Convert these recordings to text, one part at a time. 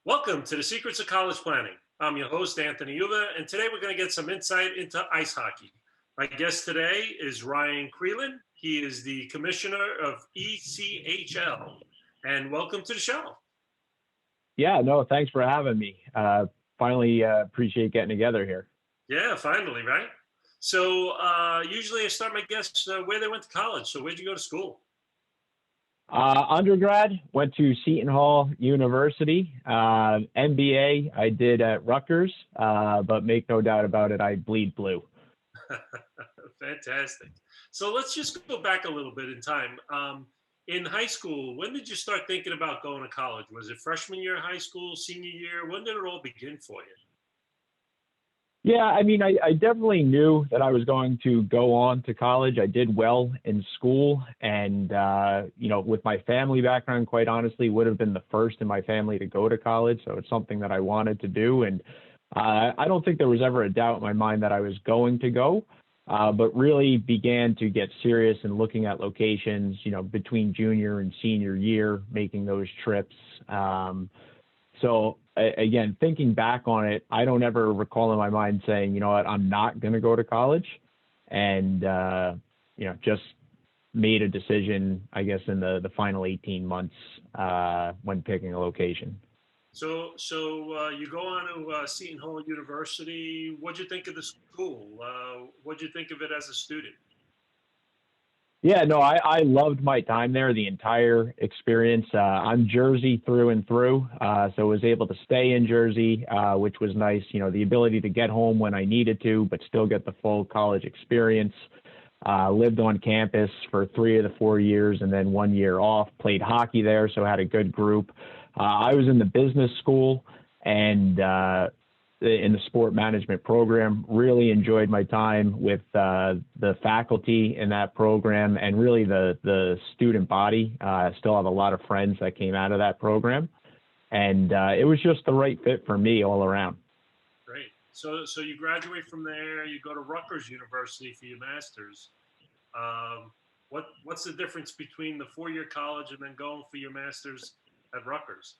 Welcome to the Secrets of College Planning. I'm your host, Anthony Uva, and today we're going to get some insight into ice hockey. My guest today is Ryan Crelin. He is the Commissioner of ECHL. And welcome to the show. Yeah, no, thanks for having me. Finally, appreciate getting together here. Yeah, finally, right? So usually I start my guests where they went to college. So where'd you go to school? Undergrad, went to Seton University. MBA, I did at Rutgers, but make no doubt about it, I bleed blue. Fantastic. So let's just go back a little bit in time. In high school, when did you start thinking about going to college? Was it freshman year of high school, senior year? When did it all begin for you? Yeah, I mean, I definitely knew that I was going to go on to college. I did well in school, and with my family background, quite honestly, would have been the first in my family to go to college. So it's something that I wanted to do, and I don't think there was ever a doubt in my mind that I was going to go, but really began to get serious and looking at locations, between junior and senior year, making those trips. So again, thinking back on it, I don't ever recall in my mind saying, you know what, I'm not going to go to college, and just made a decision, I guess, in the final 18 months when picking a location. So you go on to Seton Hall University. What'd you think of the school? What'd you think of it as a student? Yeah, no, I loved my time there, the entire experience. I'm Jersey through and through, so was able to stay in Jersey, which was nice. The ability to get home when I needed to, but still get the full college experience. Lived on campus for 3 of the 4 years and then 1 year off, played hockey there, so had a good group. I was in the business school and in the sport management program. Really enjoyed my time with the faculty in that program and really the student body. I still have a lot of friends that came out of that program, and it was just the right fit for me all around. Great. So you graduate from there, you go to Rutgers University for your master's. What's the difference between the 4-year college and then going for your master's at Rutgers?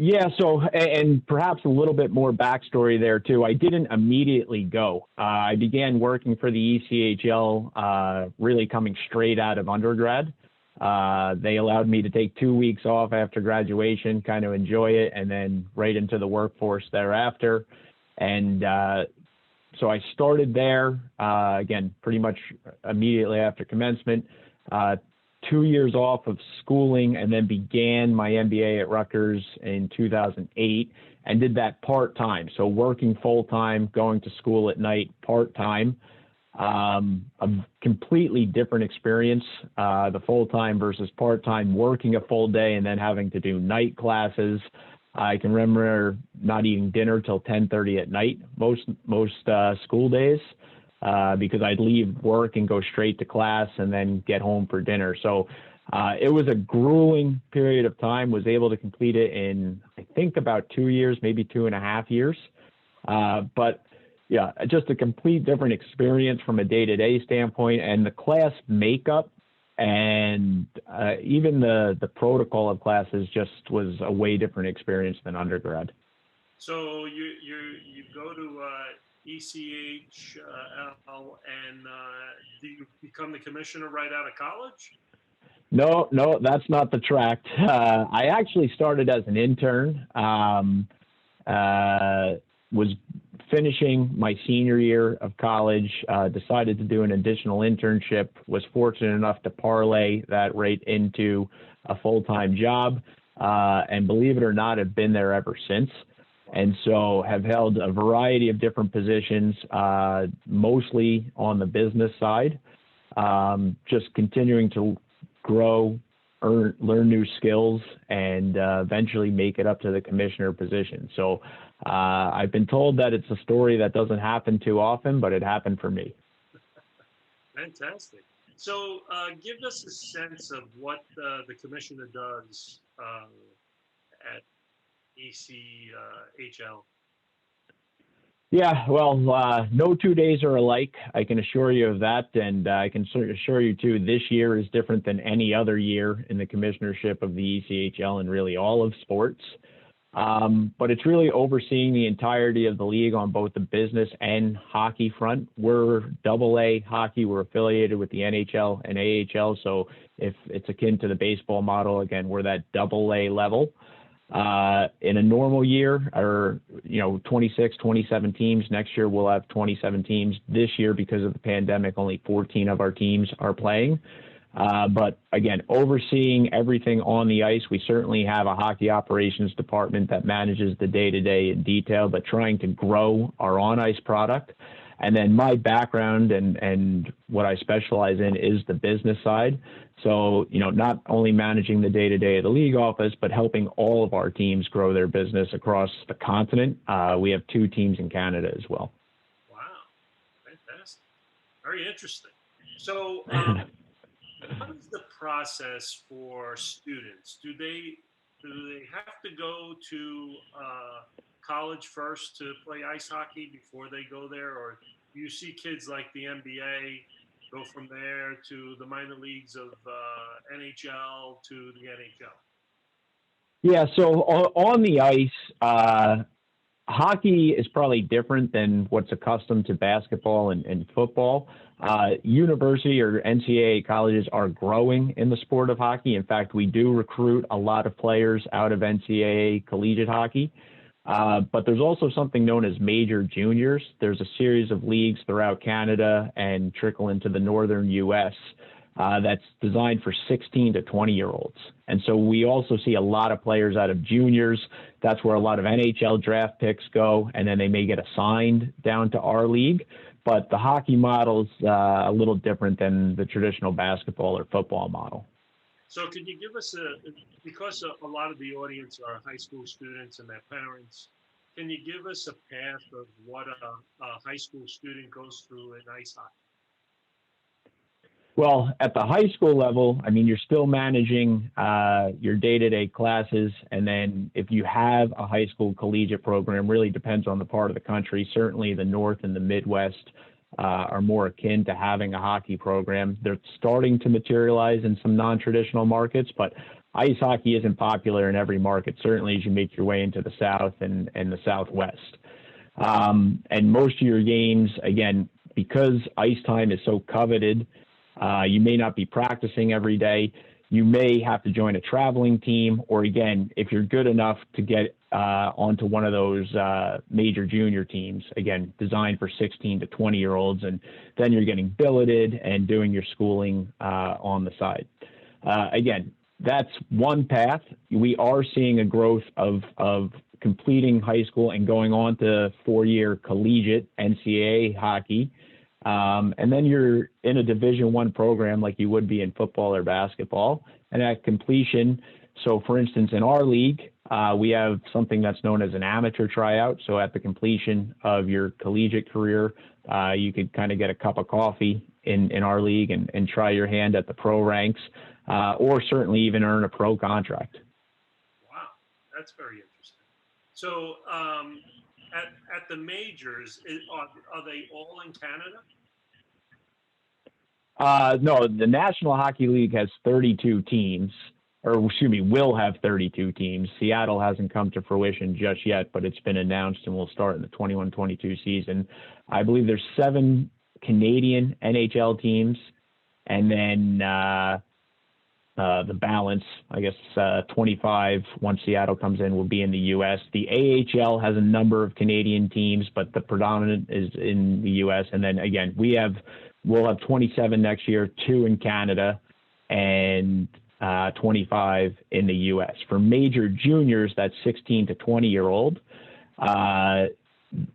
Yeah, so, and perhaps a little bit more backstory there too. I didn't immediately go. I began working for the ECHL really coming straight out of undergrad. They allowed me to take 2 weeks off after graduation, kind of enjoy it, and then right into the workforce thereafter. And so I started there, again, pretty much immediately after commencement. 2 years off of schooling, and then began my MBA at Rutgers in 2008 and did that part-time. So working full-time, going to school at night part-time. A completely different experience, the full-time versus part-time, working a full day and then having to do night classes. I can remember not eating dinner till 10:30 at night most school days. Because I'd leave work and go straight to class and then get home for dinner. So it was a grueling period of time, was able to complete it in, I think, about 2 years, maybe 2.5 years. But yeah, just a complete different experience from a day-to-day standpoint, and the class makeup and even the protocol of classes just was a way different experience than undergrad. So you go to ECHL, and do you become the commissioner right out of college? No, that's not the track. I actually started as an intern, was finishing my senior year of college, decided to do an additional internship, was fortunate enough to parlay that right into a full-time job, and believe it or not, have been there ever since. And so have held a variety of different positions, mostly on the business side, just continuing to grow, learn new skills, and eventually make it up to the commissioner position. So I've been told that it's a story that doesn't happen too often, but it happened for me. Fantastic. So give us a sense of what the commissioner does at ECHL. Yeah, well, no 2 days are alike. I can assure you of that. And I can assure you, too, this year is different than any other year in the commissionership of the ECHL and really all of sports. But it's really overseeing the entirety of the league on both the business and hockey front. We're AA hockey. We're affiliated with the NHL and AHL. So if it's akin to the baseball model, again, we're that AA level. In a normal year, or 26, 27 teams. Next year we'll have 27 teams. This year, because of the pandemic, only 14 of our teams are playing. But again, overseeing everything on the ice, we certainly have a hockey operations department that manages the day-to-day in detail, but trying to grow our on-ice product. And then my background and what I specialize in is the business side. So, not only managing the day-to-day of the league office, but helping all of our teams grow their business across the continent. We have 2 teams in Canada as well. Wow, fantastic. Very interesting. So, what is the process for students? Do they have to go to college first to play ice hockey before they go there, or do you see kids like the NBA go from there to the minor leagues of NHL to the NHL? Yeah, so on the ice, hockey is probably different than what's accustomed to basketball and football. University or NCAA colleges are growing in the sport of hockey. In fact, we do recruit a lot of players out of NCAA collegiate hockey. But there's also something known as major juniors. There's a series of leagues throughout Canada and trickle into the northern U.S. That's designed for 16 to 20-year-olds. And so we also see a lot of players out of juniors. That's where a lot of NHL draft picks go, and then they may get assigned down to our league. But the hockey model's a little different than the traditional basketball or football model. So can you give us because a lot of the audience are high school students and their parents, can you give us a path of what a high school student goes through in ice hockey? Well, at the high school level, you're still managing your day-to-day classes. And then if you have a high school collegiate program, really depends on the part of the country. Certainly the North and the Midwest are more akin to having a hockey program. They're starting to materialize in some non-traditional markets, but ice hockey isn't popular in every market, certainly as you make your way into the South and the Southwest. And most of your games, again, because ice time is so coveted, you may not be practicing every day. You may have to join a traveling team, or again, if you're good enough to get onto one of those major junior teams, again, designed for 16 to 20-year-olds, and then you're getting billeted and doing your schooling on the side. Again, that's one path. We are seeing a growth of completing high school and going on to 4-year collegiate NCAA hockey. And then you're in a Division I program like you would be in football or basketball. And at completion, so for instance, in our league, we have something that's known as an amateur tryout. So at the completion of your collegiate career, you could kind of get a cup of coffee in our league and try your hand at the pro ranks, or certainly even earn a pro contract. Wow, that's very interesting. So at the majors, are they all in Canada? No, the National Hockey League has 32 teams, or excuse me, will have 32 teams. Seattle hasn't come to fruition just yet, but it's been announced and will start in the 21-22 season. I believe there's 7 Canadian NHL teams, and then the balance, I guess 25, once Seattle comes in, will be in the U.S. The AHL has a number of Canadian teams, but the predominant is in the U.S. And then again, we'll have 27 next year, 2 in Canada, and 25 in the U.S. For major juniors, that's 16 to 20-year-old,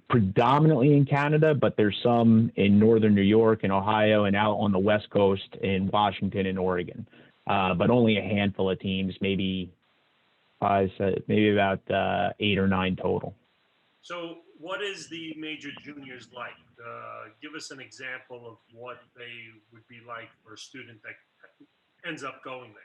predominantly in Canada, but there's some in northern New York and Ohio and out on the West Coast in Washington and Oregon. But only a handful of teams, maybe about 8 or 9 total. So what is the major juniors like? Give us an example of what they would be like for a student that ends up going there.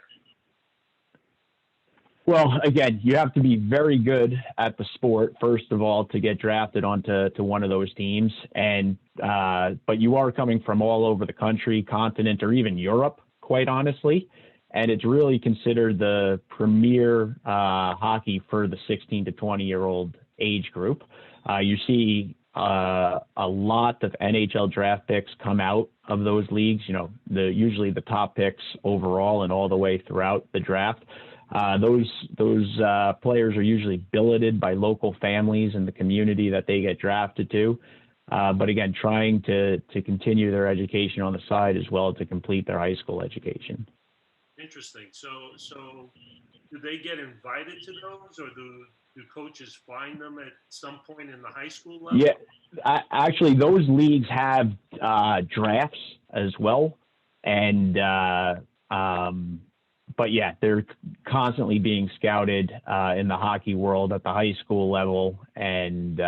Well, again, you have to be very good at the sport, first of all, to get drafted onto one of those teams. And but you are coming from all over the country, continent, or even Europe, quite honestly. and it's really considered the premier hockey for the 16 to 20-year-old age group. You see a lot of NHL draft picks come out of those leagues. Usually the top picks overall and all the way throughout the draft. Those players are usually billeted by local families in the community that they get drafted to. But again, trying to continue their education on the side as well to complete their high school education. Interesting. So do they get invited to those, or do coaches find them at some point in the high school level? Yeah, actually, those leagues have drafts as well, and but yeah, they're constantly being scouted in the hockey world at the high school level, and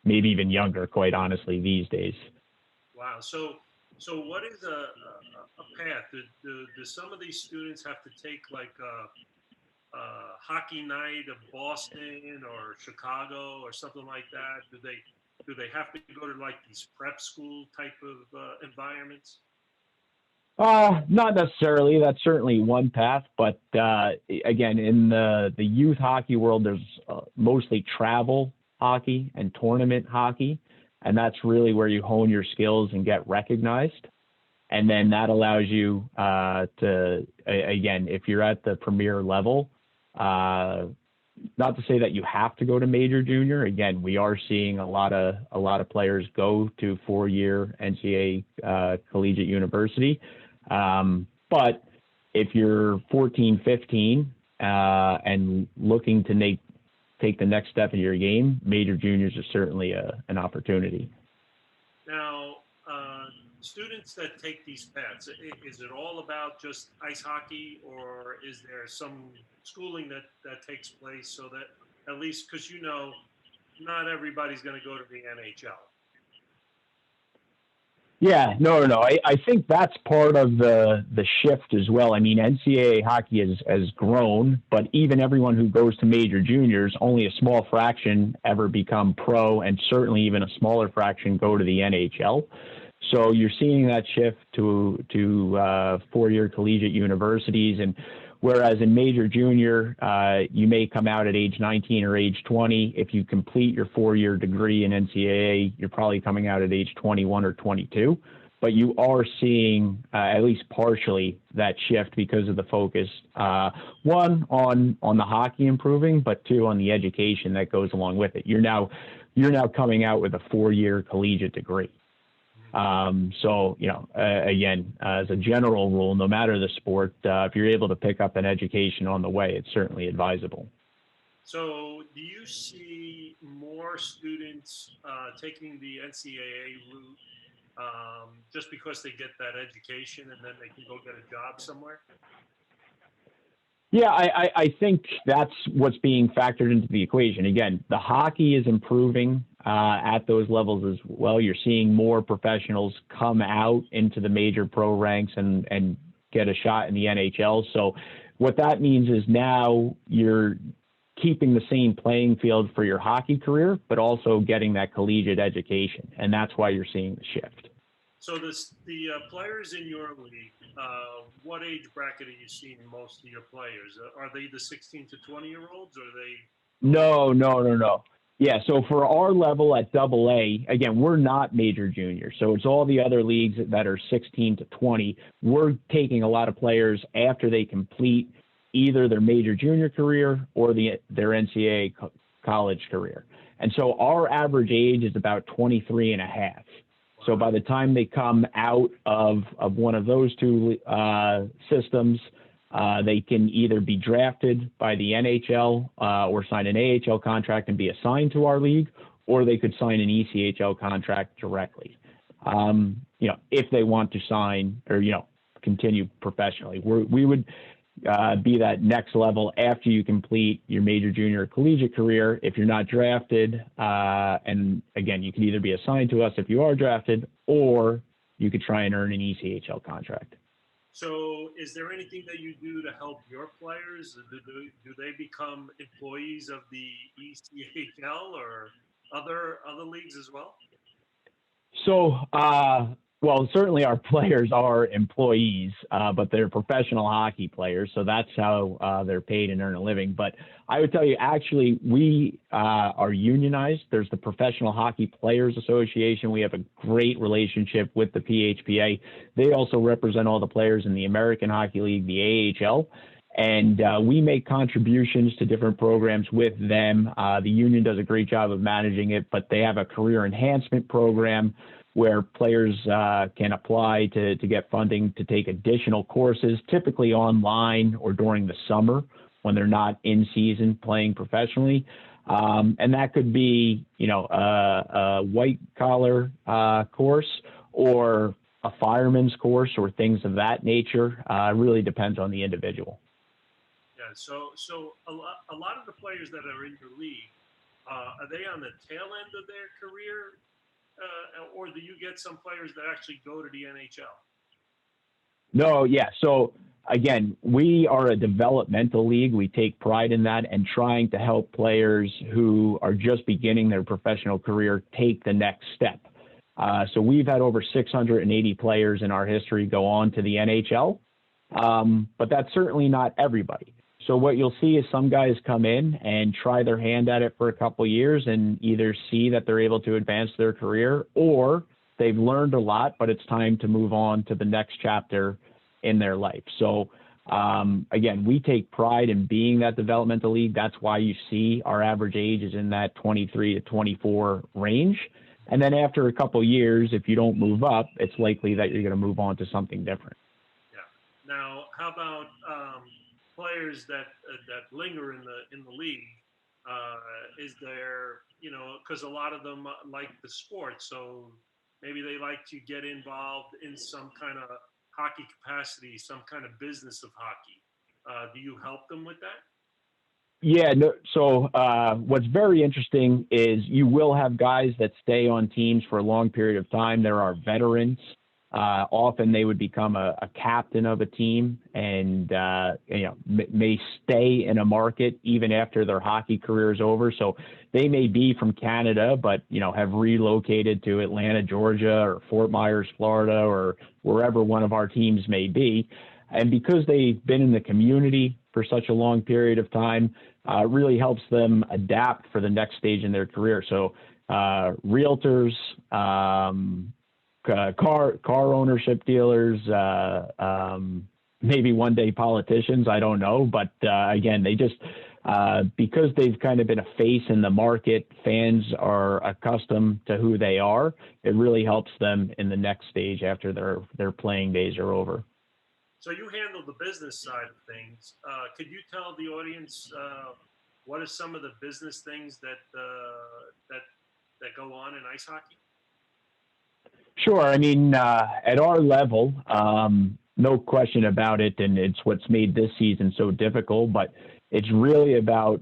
maybe even younger, quite honestly, these days. Wow. So what is a path? Do some of these students have to take like a hockey night of Boston or Chicago or something like that? Do they have to go to like these prep school type of environments? Not necessarily. That's certainly one path, but again, in the youth hockey world, there's mostly travel hockey and tournament hockey, and that's really where you hone your skills and get recognized. And then that allows you to, again, if you're at the premier level, not to say that you have to go to major junior. Again, we are seeing a lot of players go to 4-year NCAA collegiate university. But if you're 14, 15 and looking to take the next step in your game, major juniors is certainly an opportunity. Now, students that take these paths, is it all about just ice hockey, or is there some schooling that takes place so that at least, because not everybody's going to go to the NHL? Yeah, no. I think that's part of the shift as well. I mean, NCAA hockey has grown, but even everyone who goes to major juniors, only a small fraction ever become pro, and certainly even a smaller fraction go to the NHL. So you're seeing that shift to 4-year collegiate universities, and whereas in major junior, you may come out at age 19 or age 20. If you complete your 4-year degree in NCAA, you're probably coming out at age 21 or 22. But you are seeing at least partially that shift because of the focus, one, on the hockey improving, but two, on the education that goes along with it. You're now coming out with a 4-year collegiate degree. So, again, as a general rule, no matter the sport, if you're able to pick up an education on the way, it's certainly advisable. So do you see more students taking the NCAA route just because they get that education and then they can go get a job somewhere? Yeah, I think that's what's being factored into the equation. Again, the hockey is improving at those levels as well. You're seeing more professionals come out into the major pro ranks and get a shot in the NHL. So what that means is now you're keeping the same playing field for your hockey career, but also getting that collegiate education. And that's why you're seeing the shift. So the players in your league, what age bracket are you seeing most of your players? Are they the 16 to 20-year-olds, or are they? No. Yeah, so for our level at AA, again, we're not major junior. So it's all the other leagues that are 16 to 20. We're taking a lot of players after they complete either their major junior career or their NCAA college career. And so our average age is about 23 and a half. So by the time they come out of one of those two systems, they can either be drafted by the NHL or sign an AHL contract and be assigned to our league, or they could sign an ECHL contract directly. If they want to sign or continue professionally, we would be that next level after you complete your major junior collegiate career. If you're not drafted, and again, you can either be assigned to us if you are drafted, or you could try and earn an ECHL contract. So is there anything that you do to help your players? Do they become employees of the ECHL or other leagues as well? So Well, certainly our players are employees, but they're professional hockey players, so that's how they're paid and earn a living. But I would tell you, actually, we are unionized. There's the Professional Hockey Players Association. We have a great relationship with the PHPA. They also represent all the players in the American Hockey League, the AHL. And we make contributions to different programs with them. The union does a great job of managing it, but they have a career enhancement program where players can apply to get funding to take additional courses, typically online or during the summer when they're not in season playing professionally. And that could be, a white collar course or a fireman's course or things of that nature. It really depends on the individual. Yeah, so a lot of the players that are in your league, are they on the tail end of their career? Or do you get some players that actually go to the NHL? No, yeah. So again, we are a developmental league. We take pride in that and trying to help players who are just beginning their professional career take the next step. So we've had over 680 players in our history go on to the NHL, but that's certainly not everybody. So what you'll see is some guys come in and try their hand at it for a couple of years and either see that they're able to advance their career or they've learned a lot, but it's time to move on to the next chapter in their life. So again, we take pride in being that developmental league. That's why you see our average age is in that 23 to 24 range. And then after a couple of years, if you don't move up, it's likely that you're going to move on to something different. Yeah. Now, how about players that linger in the league? Is there, because a lot of them like the sport, so maybe they like to get involved in some kind of hockey capacity, some kind of business of hockey. Do you help them with that? Yeah, no, so what's very interesting is you will have guys that stay on teams for a long period of time. There are veterans. Often they would become a captain of a team and, may stay in a market even after their hockey career is over. So they may be from Canada, but, have relocated to Atlanta, Georgia, or Fort Myers, Florida, or wherever one of our teams may be. And because they've been in the community for such a long period of time, it really helps them adapt for the next stage in their career. So realtors, car ownership dealers, maybe one day politicians, I don't know. But again, they just, because they've kind of been a face in the market, fans are accustomed to who they are. It really helps them in the next stage after their playing days are over. So you handle the business side of things. Could you tell the audience what are some of the business things that go on in ice hockey? Sure. I mean, at our level, no question about it, and it's what's made this season so difficult, but it's really about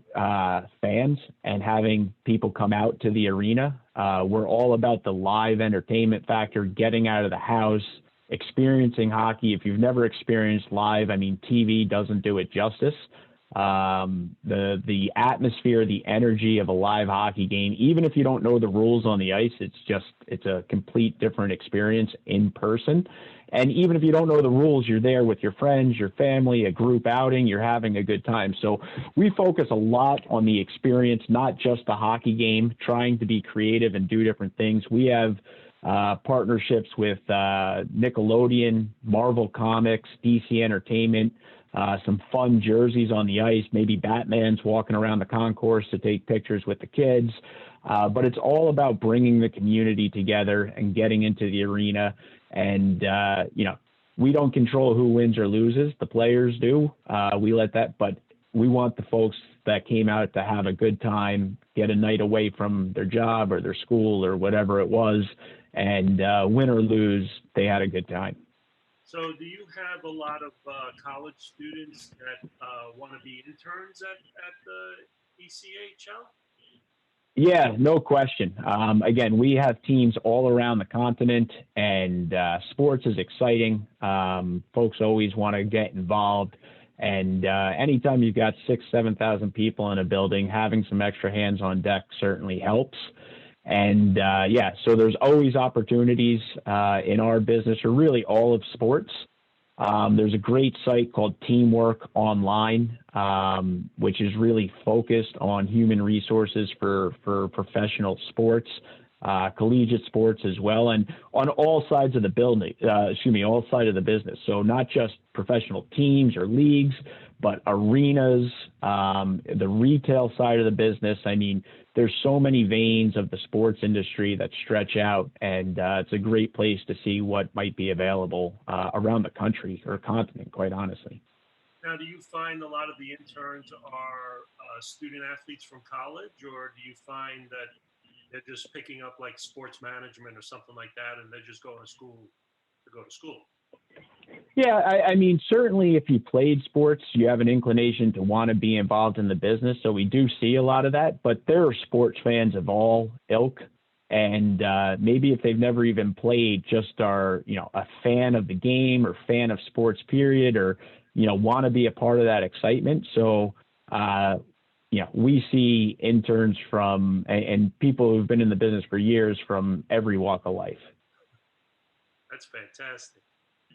fans and having people come out to the arena. We're all about the live entertainment factor, getting out of the house, experiencing hockey. If you've never experienced live, I mean, TV doesn't do it justice. The atmosphere, the energy of a live hockey game, even if you don't know the rules on the ice, it's a complete different experience in person. And even if you don't know the rules, you're there with your friends, your family, a group outing, you're having a good time. So we focus a lot on the experience, not just the hockey game, trying to be creative and do different things. We have partnerships with Nickelodeon, Marvel Comics, DC Entertainment, some fun jerseys on the ice, maybe Batman's walking around the concourse to take pictures with the kids. But it's all about bringing the community together and getting into the arena. And, we don't control who wins or loses. The players do. We let that, but we want the folks that came out to have a good time, get a night away from their job or their school or whatever it was. And win or lose, they had a good time. So do you have a lot of college students that want to be interns at the ECHL? Yeah, no question. Again, we have teams all around the continent, and sports is exciting. Folks always want to get involved. And anytime you've got 6,000 to 7,000 people in a building, having some extra hands on deck certainly helps. And yeah, so there's always opportunities in our business, or really all of sports. There's a great site called Teamwork Online, which is really focused on human resources for professional sports, collegiate sports as well, and on all sides of the all sides of the business. So not just professional teams or leagues, but arenas, the retail side of the business. I mean, there's so many veins of the sports industry that stretch out, and it's a great place to see what might be available around the country or continent, quite honestly. Now, do you find a lot of the interns are student athletes from college, or do you find that they're just picking up like sports management or something like that, and they're just going to school to go to school? Yeah, I mean, certainly if you played sports, you have an inclination to want to be involved in the business. So we do see a lot of that, but there are sports fans of all ilk. And maybe if they've never even played, just are, a fan of the game or fan of sports period, or, want to be a part of that excitement. So, we see interns from and people who've been in the business for years from every walk of life. That's fantastic.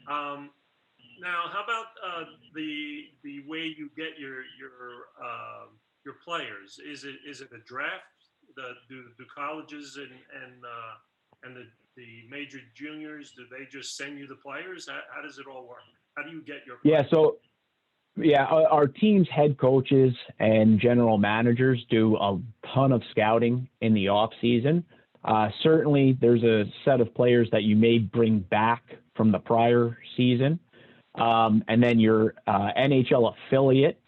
Now, how about the way you get your players? Is it a draft? Do colleges and the major juniors, do they just send you the players? How does it all work? How do you get your players? Our team's head coaches and general managers do a ton of scouting in the off season. Certainly, there's a set of players that you may bring back from the prior season. And then your NHL affiliate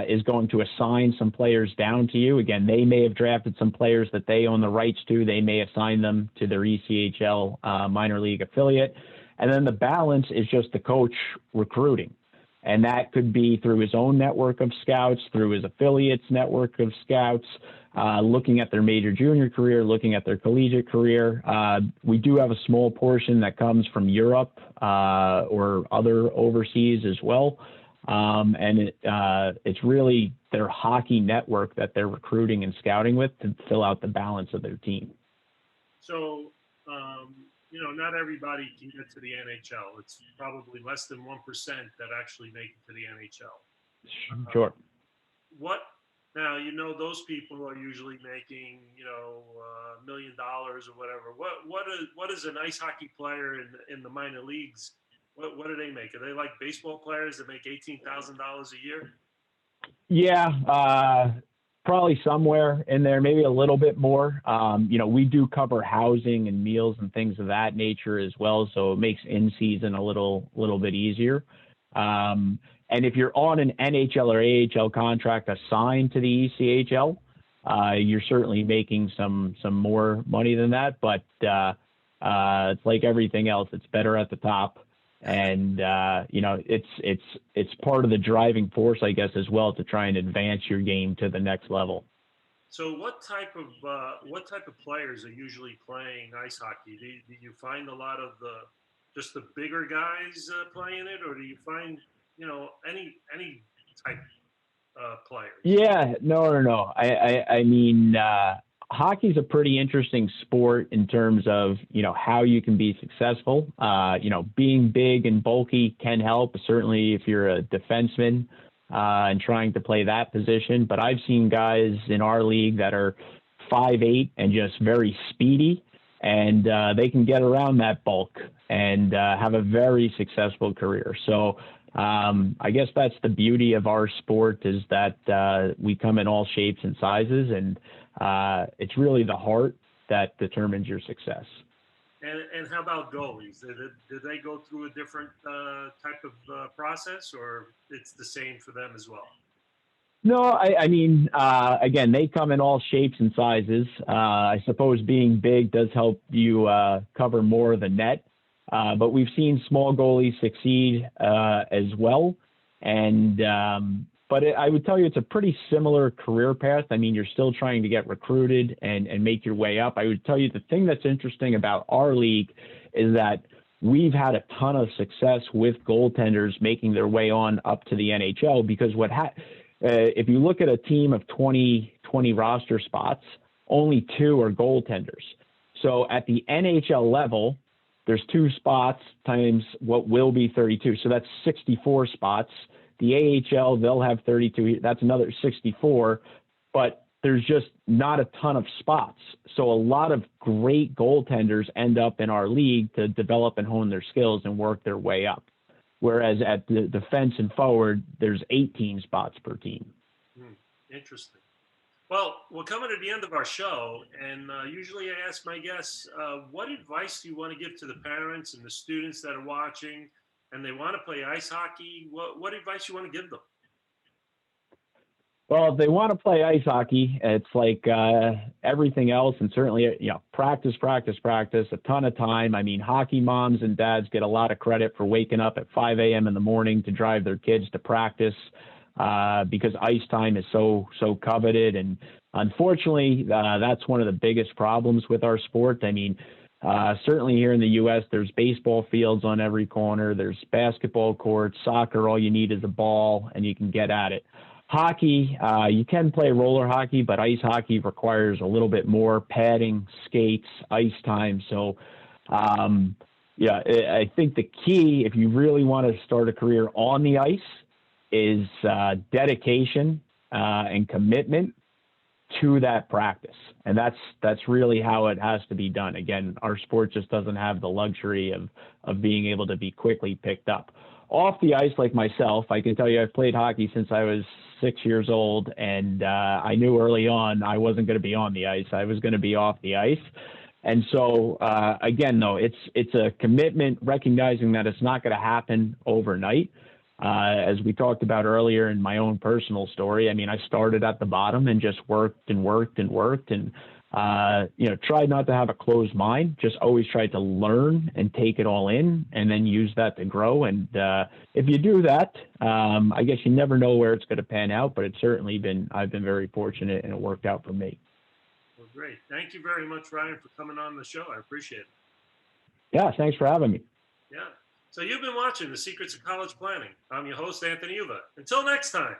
is going to assign some players down to you. Again, they may have drafted some players that they own the rights to. They may assign them to their ECHL minor league affiliate. And then the balance is just the coach recruiting. And that could be through his own network of scouts, through his affiliates' network of scouts, looking at their major junior career, looking at their collegiate career. We do have a small portion that comes from Europe or other overseas as well. And it's really their hockey network that they're recruiting and scouting with to fill out the balance of their team. So, not everybody can get to the NHL. It's probably less than 1% that actually make it to the NHL. Sure. Now, those people are usually making, $1 million or whatever. What is an ice hockey player in the minor leagues? What do they make? Are they like baseball players that make $18,000 a year? Yeah, probably somewhere in there, maybe a little bit more. We do cover housing and meals and things of that nature as well, so it makes in season a little bit easier. And if you're on an NHL or AHL contract assigned to the ECHL, you're certainly making some more money than that. But it's like everything else; it's better at the top, and it's part of the driving force, I guess, as well, to try and advance your game to the next level. So, what type of players are usually playing ice hockey? Do you find a lot of just the bigger guys playing it, or do you find any type players? Yeah, no. I mean, hockey's a pretty interesting sport in terms of, how you can be successful. Being big and bulky can help, certainly if you're a defenseman and trying to play that position. But I've seen guys in our league that are 5'8" and just very speedy, and they can get around that bulk and have a very successful career. So I guess that's the beauty of our sport, is that we come in all shapes and sizes, and it's really the heart that determines your success. And how about goalies? Did they go through a different type of process, or it's the same for them as well? No, I mean, again, they come in all shapes and sizes. I suppose being big does help you cover more of the net. But we've seen small goalies succeed as well. And but I would tell you it's a pretty similar career path. I mean, you're still trying to get recruited and make your way up. I would tell you the thing that's interesting about our league is that we've had a ton of success with goaltenders making their way on up to the NHL, because if you look at a team of 20 roster spots, only 2 are goaltenders. So at the NHL level, there's 2 spots times what will be 32. So that's 64 spots. The AHL, they'll have 32. That's another 64. But there's just not a ton of spots. So a lot of great goaltenders end up in our league to develop and hone their skills and work their way up. Whereas at the defense and forward, there's 18 spots per team. Interesting. Well, we're coming to the end of our show, and usually I ask my guests, what advice do you want to give to the parents and the students that are watching and they want to play ice hockey? What advice you want to give them? Well, if they want to play ice hockey, it's like everything else, and certainly, practice, a ton of time. I mean, hockey moms and dads get a lot of credit for waking up at 5 a.m. in the morning to drive their kids to practice because ice time is so coveted. And unfortunately, that's one of the biggest problems with our sport. I mean, certainly here in the U.S., there's baseball fields on every corner. There's basketball courts, soccer. All you need is a ball, and you can get at it. Hockey, you can play roller hockey, but ice hockey requires a little bit more padding, skates, ice time. So, I think the key, if you really want to start a career on the ice, is dedication and commitment to that practice. And that's really how it has to be done. Again, our sport just doesn't have the luxury of being able to be quickly picked up. Off the ice, like myself, I can tell you I've played hockey since I was 6 years old, and I knew early on I wasn't going to be on the ice. I was going to be off the ice. And so, again, though, it's a commitment, recognizing that it's not going to happen overnight. As we talked about earlier in my own personal story, I mean, I started at the bottom and just worked and tried not to have a closed mind, just always tried to learn and take it all in and then use that to grow. And if you do that, I guess you never know where it's going to pan out, but I've been very fortunate and it worked out for me. Well, great. Thank you very much, Ryan, for coming on the show. I appreciate it. Yeah, thanks for having me. Yeah. So you've been watching The Secrets of College Planning. I'm your host, Anthony Uva. Until next time.